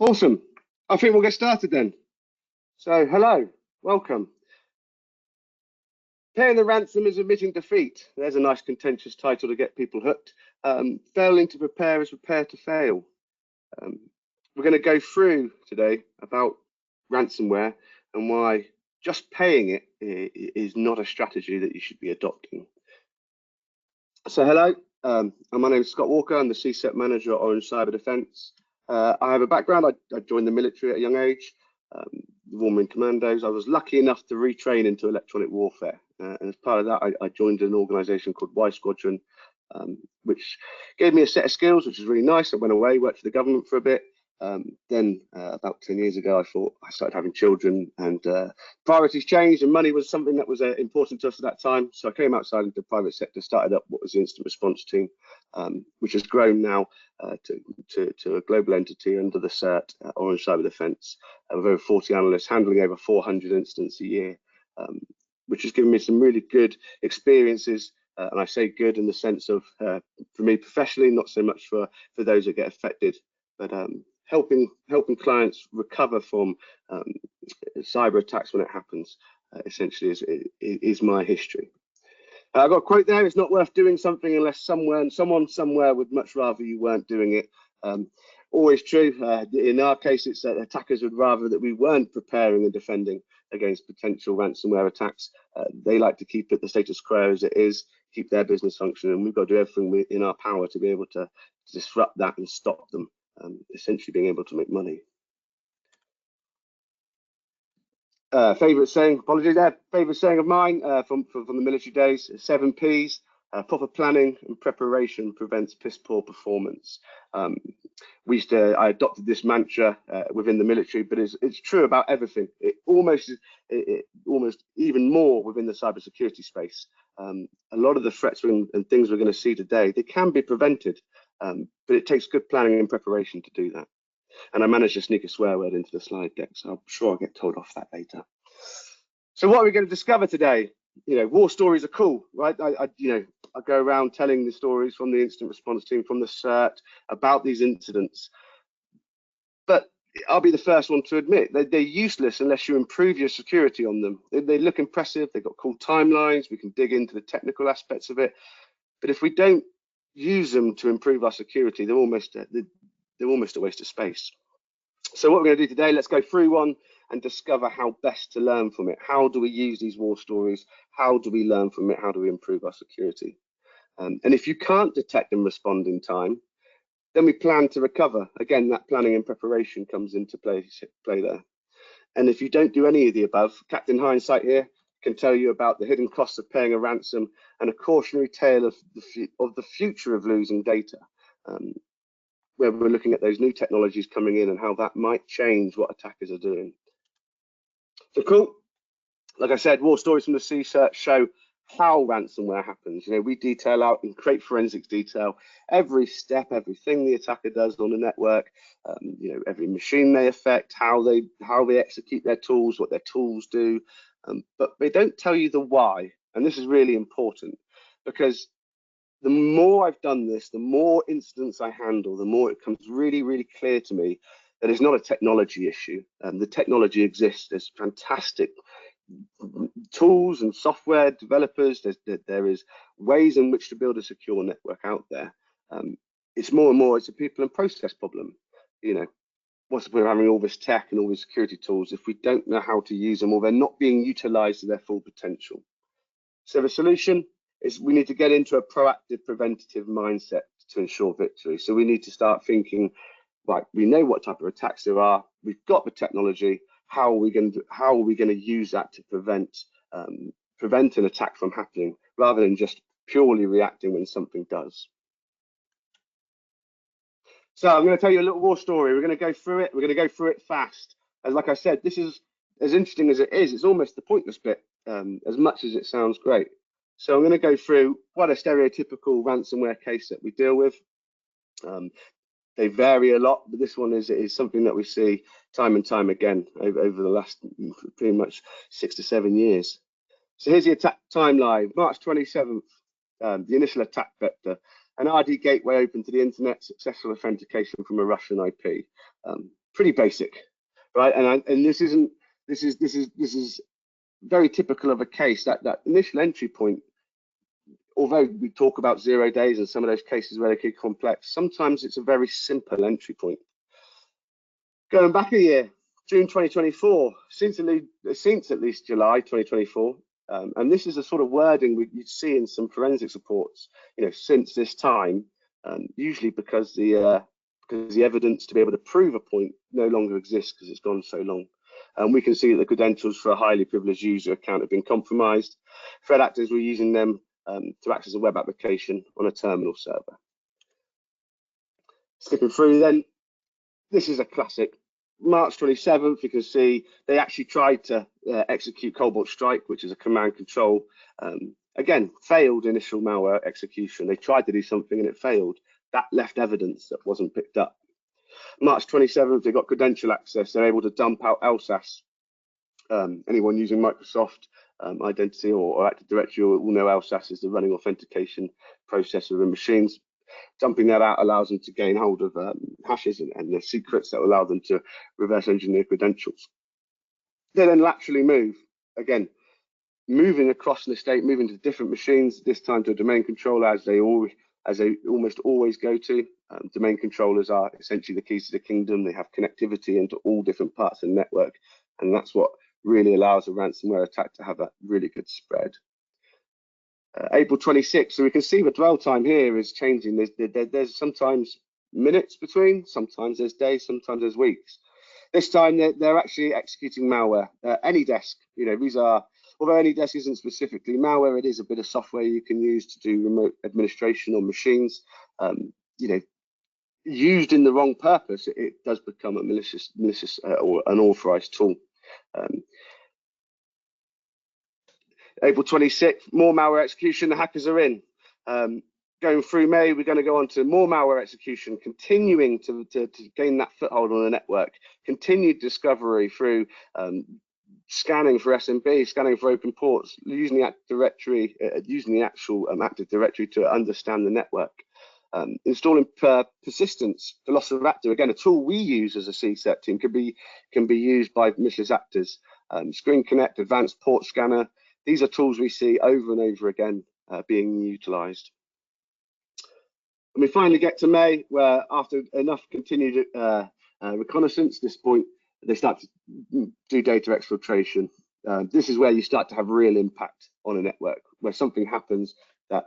Awesome. I think we'll get started then. So, hello, welcome. Paying the ransom is admitting defeat. There's a nice contentious title to get people hooked. Failing to prepare is prepare to fail. We're going to go through today about ransomware and why just paying it is not a strategy that you should be adopting. So, hello, my name is Scott Walker. I'm the CSIRT manager at Orange Cyberdefense. I have a background. I joined the military at a young age, the War Marine Commandos. I was lucky enough to retrain into electronic warfare. And as part of that, I joined an organization called Y Squadron, which gave me a set of skills, which was really nice. I went away, worked for the government for a bit. Then about 10 years ago, I started having children, and priorities changed, and money was something that was important to us at that time. So I came outside into the private sector, started up what was the incident response team, which has grown now to a global entity under the CSIRT, Orange Cyberdefense, with over 40 analysts handling over 400 incidents a year, which has given me some really good experiences. And I say good in the sense of, for me professionally, not so much for those that get affected, but helping clients recover from cyber attacks when it happens, essentially is my history. I've got a quote there: "It's not worth doing something unless someone somewhere would much rather you weren't doing it." Always true. In our case, it's that attackers would rather that we weren't preparing and defending against potential ransomware attacks. They like to keep it the status quo as it is, keep their business functioning, and we've got to do everything in our power to be able to disrupt that and stop them. Essentially being able to make money. Favorite saying, apologies there, favorite saying of mine from the military days: 7 P's, proper planning and preparation prevents piss poor performance. I adopted this mantra within the military, but it's true about everything. It almost even more within the cybersecurity space. A lot of the threats and things we're going to see today, they can be prevented. But it takes good planning and preparation to do that. And I managed to sneak a swear word into the slide deck, so I'm sure I'll get told off that later. So what are we going to discover today? War stories are cool, right? I go around telling the stories from the incident response team, from the CSIRT, about these incidents. But I'll be the first one to admit they're useless unless you improve your security on them. They look impressive. They've got cool timelines. We can dig into the technical aspects of it. But if we don't use them to improve our security, they're almost a waste of space. So what we're going to do today, let's go through one and discover how best to learn from it. How do we use these war stories? How do we learn from it? How do we improve our security? And if you can't detect and respond in time, then we plan to recover. Again, that planning and preparation comes into play there. And if you don't do any of the above, Captain Hindsight here can tell you about the hidden costs of paying a ransom and a cautionary tale of the future of losing data, where we're looking at those new technologies coming in and how that might change what attackers are doing. So cool. Like I said, war stories from the CSIRT show how ransomware happens. We detail out in great forensics detail every step, everything the attacker does on the network, every machine they affect, how they execute their tools, what their tools do. But they don't tell you the why, and this is really important, because the more I've done this, the more incidents I handle, the more it becomes really, really clear to me that it's not a technology issue. The technology exists. There's fantastic tools and software developers. There is ways in which to build a secure network out there. It's more and more, it's a people and process problem. What's the point of having all this tech and all these security tools if we don't know how to use them, or they're not being utilized to their full potential? So the solution is we need to get into a proactive, preventative mindset to ensure victory. So we need to start thinking, right, we know what type of attacks there are, we've got the technology, how are we going to use that to prevent an attack from happening, rather than just purely reacting when something does. So I'm going to tell you a little war story. We're going to go through it. We're going to go through it fast. As like I said, this is as interesting as it is. It's almost the pointless bit, as much as it sounds great. So I'm going to go through quite a stereotypical ransomware case that we deal with. They vary a lot, but this one is something that we see time and time again over the last pretty much 6 to 7 years. So here's the attack timeline: March 27th, the initial attack vector. An RD gateway open to the internet, successful authentication from a Russian IP. Pretty basic, right? And this is very typical of a case that initial entry point. Although we talk about 0 days and some of those cases where they get complex, sometimes it's a very simple entry point. Going back a year, June 2024, since at least July 2024, and this is a sort of wording you'd see in some forensics reports, since this time, usually because the evidence to be able to prove a point no longer exists because it's gone so long. We can see that the credentials for a highly privileged user account have been compromised. Threat actors were using them to access a web application on a terminal server. Skipping through then, this is a classic. March 27th, you can see they actually tried to execute Cobalt Strike, which is a command control. Again, failed initial malware execution. They tried to do something and it failed. That left evidence that wasn't picked up. March 27th, they got credential access. They're able to dump out LSAS. Anyone using Microsoft Identity or Active Directory will know LSAS is the running authentication process within machines. Dumping that out allows them to gain hold of hashes and the secrets that allow them to reverse engineer credentials. They then laterally move, again, moving across an estate, moving to different machines, this time to a domain controller, as they almost always go to. Domain controllers are essentially the keys to the kingdom. They have connectivity into all different parts of the network, and that's what really allows a ransomware attack to have a really good spread. April 26th, so we can see the dwell time here is changing. There's sometimes minutes between, sometimes there's days, sometimes there's weeks. This time they're actually executing malware. AnyDesk, these are, although AnyDesk isn't specifically malware, it is a bit of software you can use to do remote administration on machines. Used in the wrong purpose, it does become a malicious or unauthorized tool. April 26th, more malware execution, the hackers are in. Going through May, we're going to go on to more malware execution, continuing to gain that foothold on the network, continued discovery through scanning for SMB, scanning for open ports, using the Active Directory, using the actual Active Directory to understand the network. Installing persistence for loss of actor, again, a tool we use as a CSIRT team can be used by malicious actors. Screen Connect, Advanced Port Scanner, these are tools we see over and over again being utilized. And we finally get to May, where after enough continued reconnaissance, at this point, they start to do data exfiltration. This is where you start to have real impact on a network, where something happens that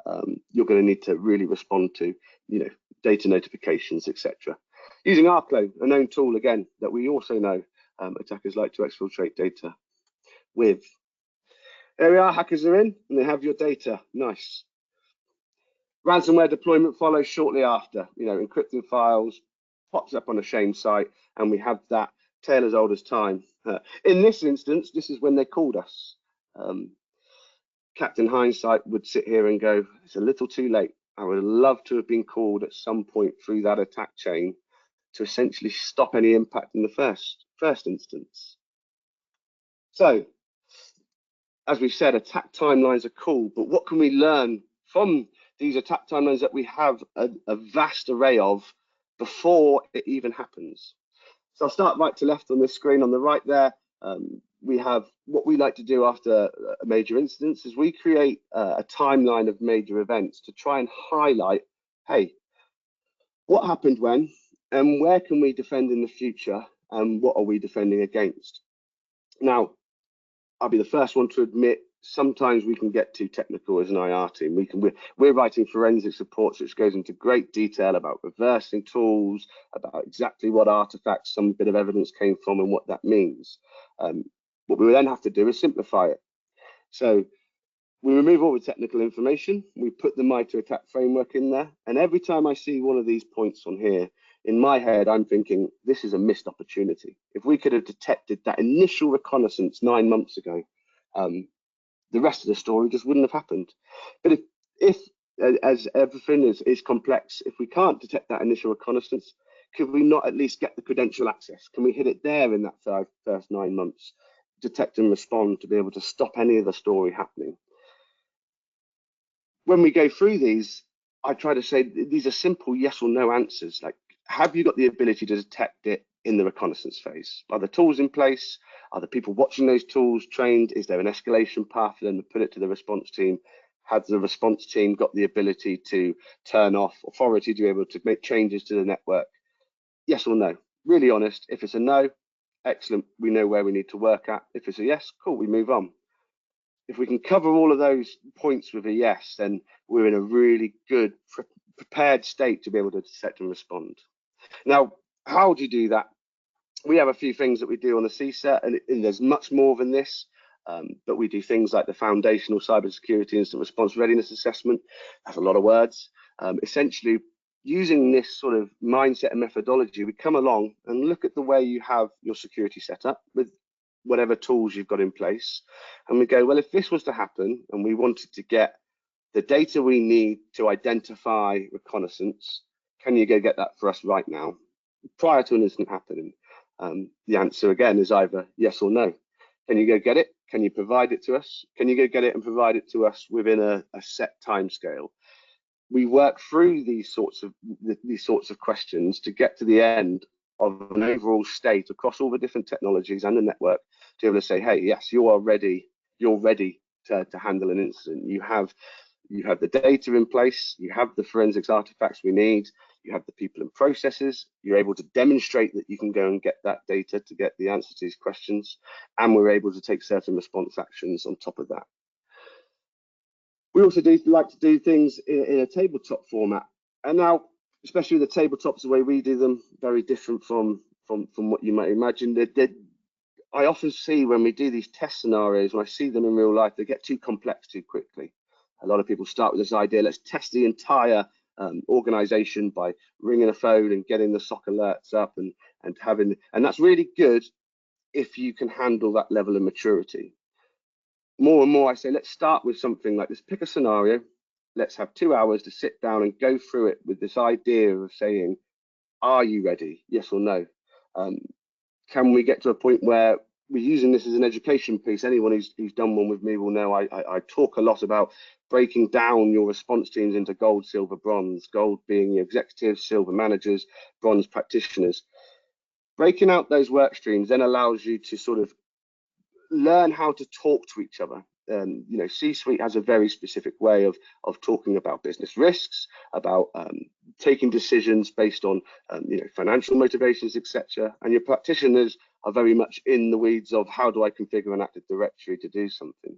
you're going to need to really respond to, data notifications, etc. Using Arclo, a known tool, again, that we also know attackers like to exfiltrate data with. There we are, hackers are in, and they have your data. Nice. Ransomware deployment follows shortly after, encrypted files, pops up on a shame site, and we have that tale as old as time. In this instance, this is when they called us. Captain Hindsight would sit here and go, it's a little too late. I would love to have been called at some point through that attack chain to essentially stop any impact in the first instance. So, as we've said, attack timelines are cool, but what can we learn from these attack timelines that we have a vast array of before it even happens? So I'll start right to left on this screen. On the right there, we have what we like to do after a major incident is we create a timeline of major events to try and highlight, hey, what happened when, and where can we defend in the future, and what are we defending against? Now, I'll be the first one to admit sometimes we can get too technical as an IR team. We're writing forensics reports which goes into great detail about reversing tools, about exactly what artifacts some bit of evidence came from and what that means. What we then have to do is simplify it. So we remove all the technical information, we put the MITRE attack framework in there, and every time I see one of these points on here, in my head, I'm thinking, this is a missed opportunity. If we could have detected that initial reconnaissance 9 months ago, the rest of the story just wouldn't have happened. But if as everything is complex, if we can't detect that initial reconnaissance, could we not at least get the credential access? Can we hit it there in that first 9 months, detect and respond to be able to stop any of the story happening? When we go through these, I try to say these are simple yes or no answers. Like, have you got the ability to detect it in the reconnaissance phase? Are the tools in place? Are the people watching those tools trained? Is there an escalation path for them to put it to the response team? Has the response team got the ability to turn off authority to be able to make changes to the network? Yes or no? Really honest. If it's a no, excellent, we know where we need to work at. If it's a yes, cool, we move on. If we can cover all of those points with a yes, then we're in a really good prepared state to be able to detect and respond. Now, how do you do that? We have a few things that we do on the CSIRT, and there's much more than this, but we do things like the foundational cybersecurity instant response readiness assessment. That's a lot of words. Essentially, using this sort of mindset and methodology, we come along and look at the way you have your security set up with whatever tools you've got in place. And we go, well, if this was to happen and we wanted to get the data we need to identify reconnaissance, can you go get that for us right now, prior to an incident happening? The answer again is either yes or no. Can you go get it? Can you provide it to us? Can you go get it and provide it to us within a set time scale? We work through these sorts of questions to get to the end of an overall state across all the different technologies and the network to be able to say, hey, yes, you're ready to handle an incident. You have the data in place, you have the forensics artifacts we need, you have the people and processes, you're able to demonstrate that you can go and get that data to get the answer to these questions, and we're able to take certain response actions on top of that. We also like to do things in a tabletop format, and now, especially the tabletops, the way we do them, very different from what you might imagine. I often see when we do these test scenarios, when I see them in real life, they get too complex too quickly. A lot of people start with this idea, let's test the entire organization by ringing a phone and getting the SOC alerts up and that's really good if you can handle that level of maturity. More and more I say, let's start with something like this. Pick a scenario, let's have 2 hours to sit down and go through it with this idea of saying, are you ready? Yes or no? Can we get to a point where we're using this as an education piece? Anyone who's done one with me will know I talk a lot about breaking down your response teams into gold, silver, bronze. Gold being your executives, silver managers, bronze practitioners. Breaking out those work streams then allows you to sort of learn how to talk to each other. C-suite has a very specific way of talking about business risks, about taking decisions based on financial motivations, etc. And your practitioners are very much in the weeds of how do I configure an Active Directory to do something.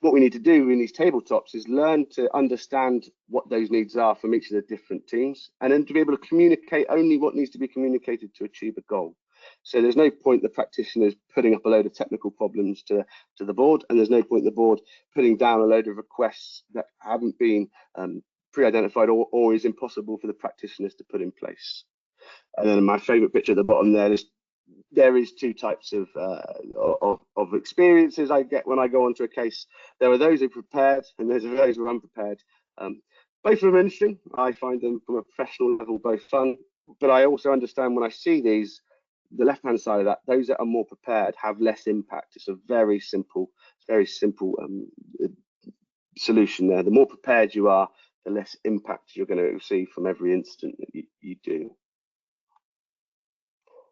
What we need to do in these tabletops is learn to understand what those needs are from each of the different teams, and then to be able to communicate only what needs to be communicated to achieve a goal. So there's no point the practitioners putting up a load of technical problems to the board, and there's no point the board putting down a load of requests that haven't been pre-identified or is impossible for the practitioners to put in place. And then my favorite picture at the bottom there is two types of experiences I get when I go onto a case. There are those who are prepared and there's those who are unprepared. Both of them are interesting. I find them from a professional level both fun, but I also understand when I see these, the left-hand side of that, those that are more prepared have less impact. It's a very simple solution there. The more prepared you are, the less impact you're going to receive from every incident that you do.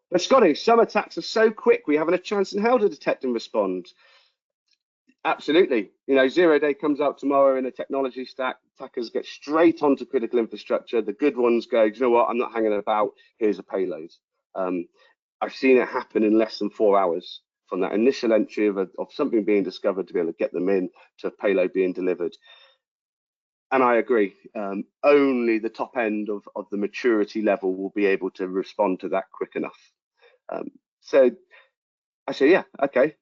But Scotty, some attacks are so quick, we haven't a chance in hell to detect and respond. Absolutely. 0 day comes out tomorrow in a technology stack. Attackers get straight onto critical infrastructure. The good ones go, you know what, I'm not hanging about. Here's a payload. I've seen it happen in less than 4 hours from that initial entry of something being discovered to be able to get them in to a payload being delivered. And I agree, only the top end of the maturity level will be able to respond to that quick enough. So I say, yeah, okay,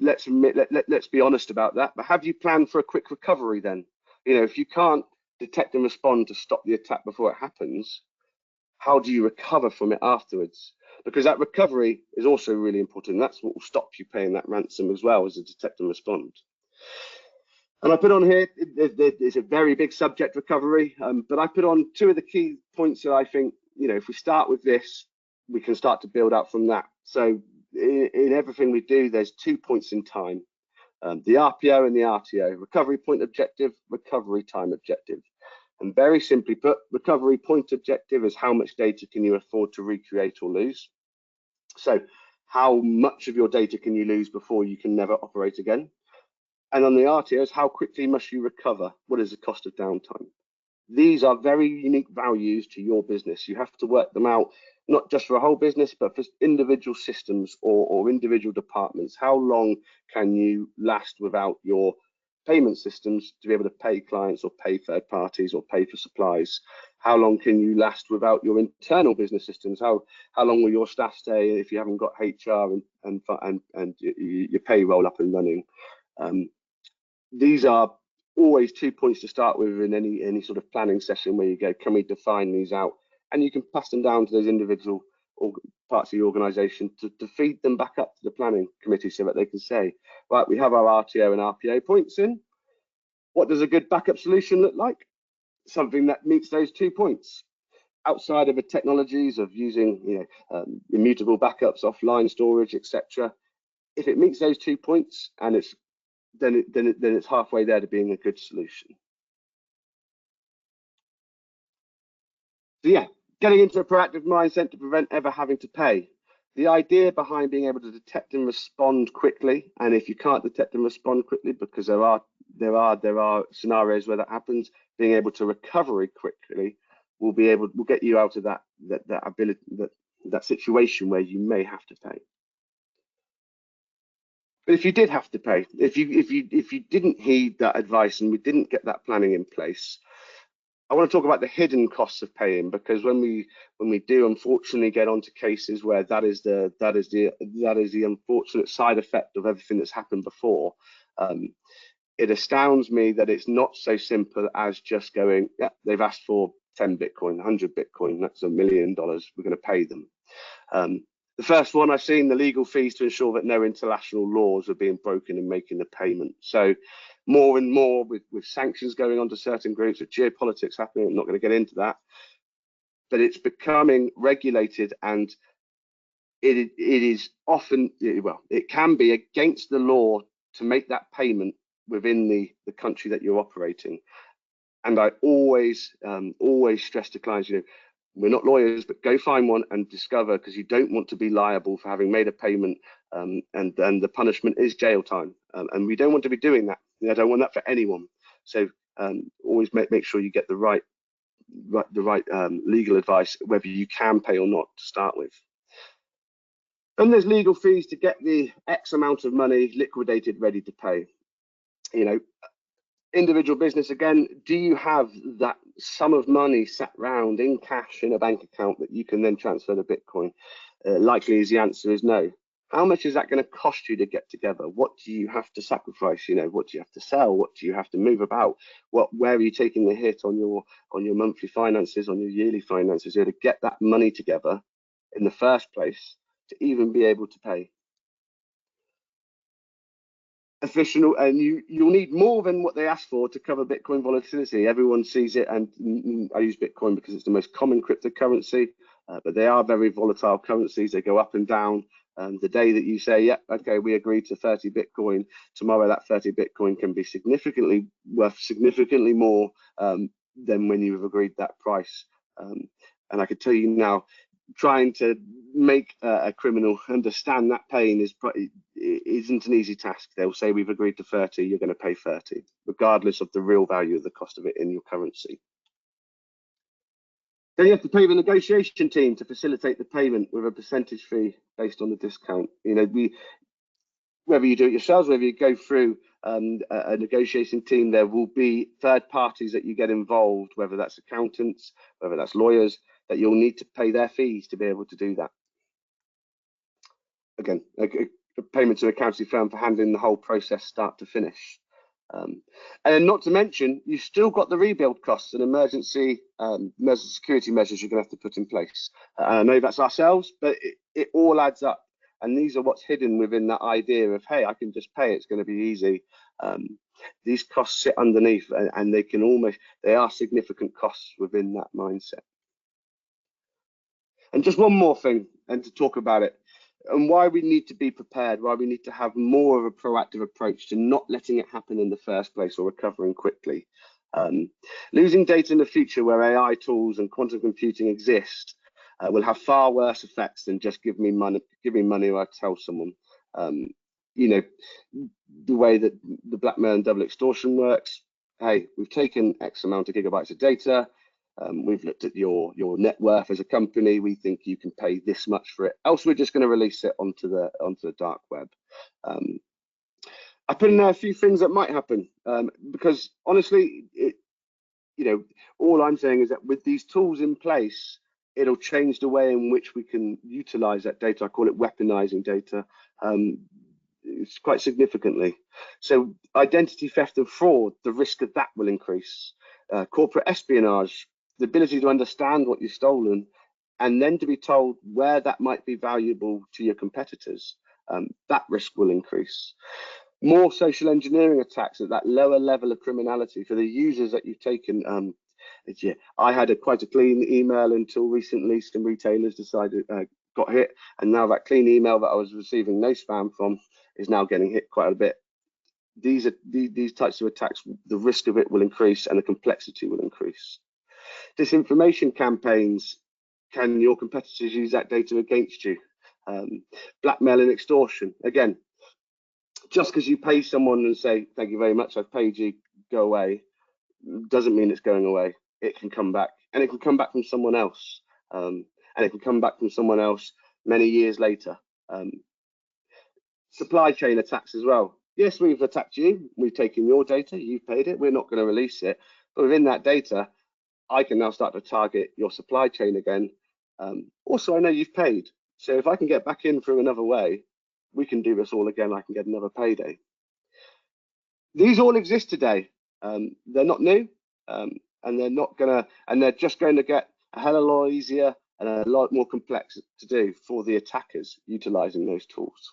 let's be honest about that. But have you planned for a quick recovery then? If you can't detect and respond to stop the attack before it happens, how do you recover from it afterwards? Because that recovery is also really important. That's what will stop you paying that ransom as well, as a detect and respond. And I put on here, it's a very big subject, recovery, but I put on 2 of the key points that I think, if we start with this, we can start to build out from that. So in everything we do, there's 2 points in time, the RPO and the RTO, recovery point objective, recovery time objective. And very simply put, recovery point objective is how much data can you afford to recreate or lose. So how much of your data can you lose before you can never operate again? And on the RTO is how quickly must you recover? What is the cost of downtime? These are very unique values to your business. You have to work them out, not just for a whole business, but for individual systems or individual departments. How long can you last without your payment systems to be able to pay clients or pay third parties or pay for supplies? How long can you last without your internal business systems? How long will your staff stay if you haven't got HR and your payroll up and running? These are always 2 points to start with in any sort of planning session where you go, can we define these out? And you can pass them down to those individual parts of the organisation to feed them back up to the planning committee so that they can say, right, we have our RTO and RPO points in. What does a good backup solution look like? Something that meets those 2 points. Outside of the technologies of using immutable backups, offline storage, etc. If it meets those 2 points and it's then it's halfway there to being a good solution. So yeah, getting into a proactive mindset to prevent ever having to pay. The idea behind being able to detect and respond quickly, and if you can't detect and respond quickly, because there are scenarios where that happens, being able to recover quickly will get you out of that situation where you may have to pay. But if you did have to pay, if you didn't heed that advice and we didn't get that planning in place, I want to talk about the hidden costs of paying, because when we do unfortunately get onto cases where that is the unfortunate side effect of everything that's happened before, it astounds me that it's not so simple as just going, yeah, they've asked for 10 Bitcoin, 100 Bitcoin, that's $1 million, we're going to pay them. The first one I've seen, the legal fees to ensure that no international laws are being broken in making the payment. So more and more with sanctions going on to certain groups, with geopolitics happening, I'm not going to get into that, but it's becoming regulated, and it is often, well, it can be against the law to make that payment within the country that you're operating. And I always stress to clients, we're not lawyers, but go find one and discover, because you don't want to be liable for having made a payment, and the punishment is jail time, and we don't want to be doing that. I don't want that for anyone. So always make sure you get the right legal advice, whether you can pay or not to start with. And there's legal fees to get the X amount of money liquidated, ready to pay. Individual business, again, do you have that sum of money sat round in cash in a bank account that you can then transfer to Bitcoin? Likely is the answer is no. How much is that going to cost you to get together? What do you have to sacrifice? What do you have to sell? What do you have to move about? Where are you taking the hit on your monthly finances, on your yearly finances, to get that money together in the first place to even be able to pay? Efficient, and you'll need more than what they ask for to cover Bitcoin volatility. Everyone sees it, and I use Bitcoin because it's the most common cryptocurrency, but they are very volatile currencies. They go up and down. The day that you say, yeah, okay, we agreed to 30 Bitcoin, tomorrow that 30 Bitcoin can be worth significantly more than when you've agreed that price. And I can tell you now, trying to make a criminal understand that pain isn't an easy task. They'll say, we've agreed to 30, you're going to pay 30, regardless of the real value of the cost of it in your currency. Then you have to pay the negotiation team to facilitate the payment with a percentage fee based on the discount. Whether you do it yourselves, whether you go through a negotiation team, there will be third parties that you get involved, whether that's accountants, whether that's lawyers, that you'll need to pay their fees to be able to do that. Again, a payment to an accounting firm for handling the whole process start to finish. And then not to mention, you've still got the rebuild costs and emergency security measures you're going to have to put in place. I know that's ourselves, but it all adds up. And these are what's hidden within that idea of, hey, I can just pay, it's going to be easy. These costs sit underneath, and they are significant costs within that mindset. And just one more thing, and to talk about it, and why we need to be prepared, why we need to have more of a proactive approach to not letting it happen in the first place or recovering quickly. Losing data in the future where AI tools and quantum computing exist will have far worse effects than just give me money or I tell someone. You know, the way that the blackmail and double extortion works. Hey, we've taken X amount of gigabytes of data. We've looked at your net worth as a company. We think you can pay this much for it. Else, we're just going to release it onto the dark web. I put in there a few things that might happen because honestly, all I'm saying is that with these tools in place, it'll change the way in which we can utilize that data. I call it weaponizing data. It's quite significantly. So identity theft and fraud, the risk of that will increase. Corporate espionage, the ability to understand what you've stolen and then to be told where that might be valuable to your competitors, that risk will increase. More social engineering attacks at that lower level of criminality for the users that you've taken. I had quite a clean email until recently. Some retailers decided got hit, and now that clean email that I was receiving no spam from is now getting hit quite a bit. These types of attacks, the risk of it will increase and the complexity will increase. Disinformation campaigns, can your competitors use that data against you? Blackmail and extortion, again, just because you pay someone and say, thank you very much, I've paid you, go away, doesn't mean it's going away. It can come back, and it can come back from someone else. And it can come back from someone else many years later. Supply chain attacks as well. Yes, we've attacked you, we've taken your data, you've paid it, we're not going to release it. But within that data, I can now start to target your supply chain again. Also, I know you've paid. So if I can get back in through another way, we can do this all again. I can get another payday. These all exist today. They're not new, and they're just going to get a hell of a lot easier and a lot more complex to do for the attackers utilizing those tools.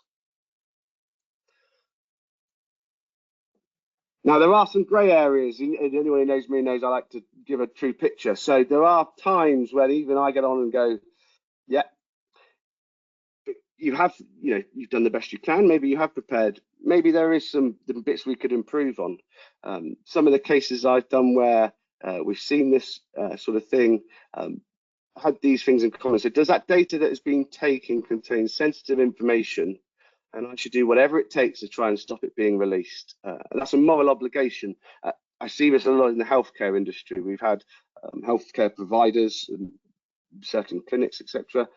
Now, there are some grey areas. Anyone who knows me knows I like to give a true picture. So there are times when even I get on and go, yeah, you've done the best you can. Maybe you have prepared. Maybe there is some bits we could improve on. Some of the cases I've done where we've seen this sort of thing, had these things in common. So does that data that is being taken contain sensitive information? And I should do whatever it takes to try and stop it being released. And that's a moral obligation. I see this a lot in the healthcare industry. We've had healthcare providers and certain clinics, etc.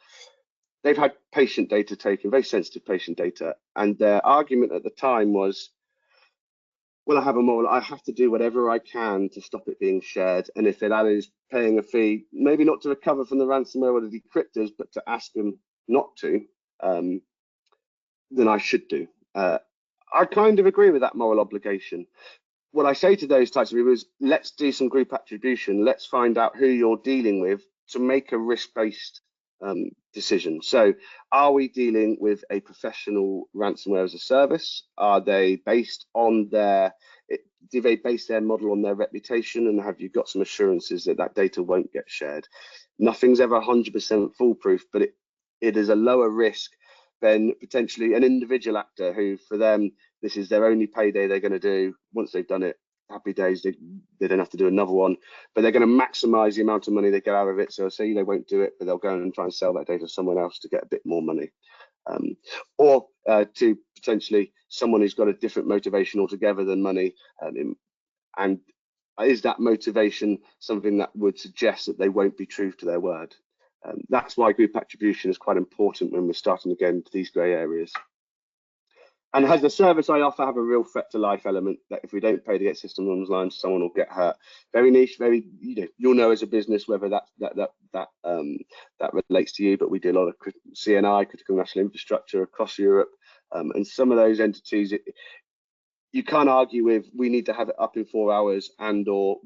They've had patient data taken, very sensitive patient data, and their argument at the time was, well, I have to do whatever I can to stop it being shared, and if that is paying a fee, maybe not to recover from the ransomware or the decryptors, but to ask them not to, then I should do. I kind of agree with that moral obligation. What I say to those types of people is, let's do some group attribution. Let's find out who you're dealing with to make a risk-based decision. So are we dealing with a professional ransomware as a service? Are they based on do they base their model on their reputation, and have you got some assurances that that data won't get shared? Nothing's ever 100% foolproof, but it is a lower risk than potentially an individual actor who, for them, this is their only payday they're going to do. Once they've done it, happy days, they don't have to do another one, but they're going to maximize the amount of money they get out of it. So say they won't do it, but they'll go and try and sell that data to someone else to get a bit more money. Or to potentially someone who's got a different motivation altogether than money. And is that motivation something that would suggest that they won't be true to their word? That's why group attribution is quite important when we're starting to get into these grey areas. And as the service I offer have a real threat to life element, that if we don't pay to get systems online, someone will get hurt. Very niche, very, you'll know as a business whether that relates to you, but we do a lot of CNI, critical national infrastructure across Europe. And some of those entities, you can't argue with, we need to have it up in 4 hours, and or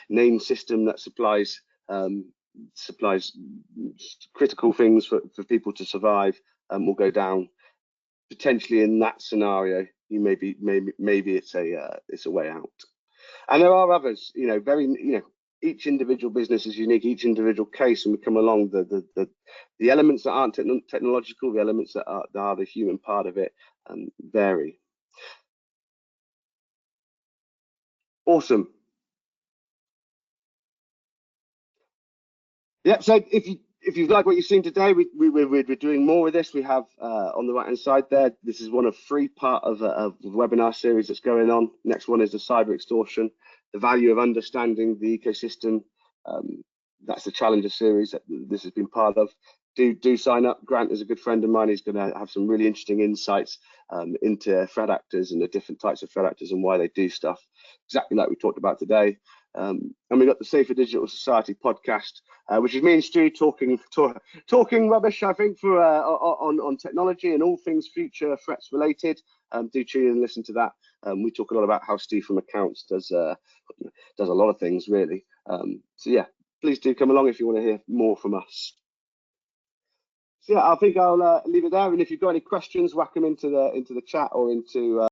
name system that supplies critical things for people to survive will go down. Potentially in that scenario, maybe it's a way out. And there are others, each individual business is unique, each individual case, and we come along the elements that aren't technological, the elements that are the human part of it, vary. Awesome. Yeah, so if you like what you've seen today, we're doing more with this. We have on the right hand side there, this is one of 3 part of a webinar series that's going on. Next one is the cyber extortion, the value of understanding the ecosystem. That's the Challenger series that this has been part of. Do sign up. Grant is a good friend of mine. He's going to have some really interesting insights into threat actors and the different types of threat actors and why they do stuff, exactly like we talked about today. And we got the Safer Digital Society podcast, which is me and Stu talking rubbish, I think, for on technology and all things future threats related. Do tune in and listen to that. We talk a lot about how Stu from accounts does a lot of things, really. So yeah, please do come along if you want to hear more from us. So yeah, I think I'll leave it there. And if you've got any questions, whack them into the chat or into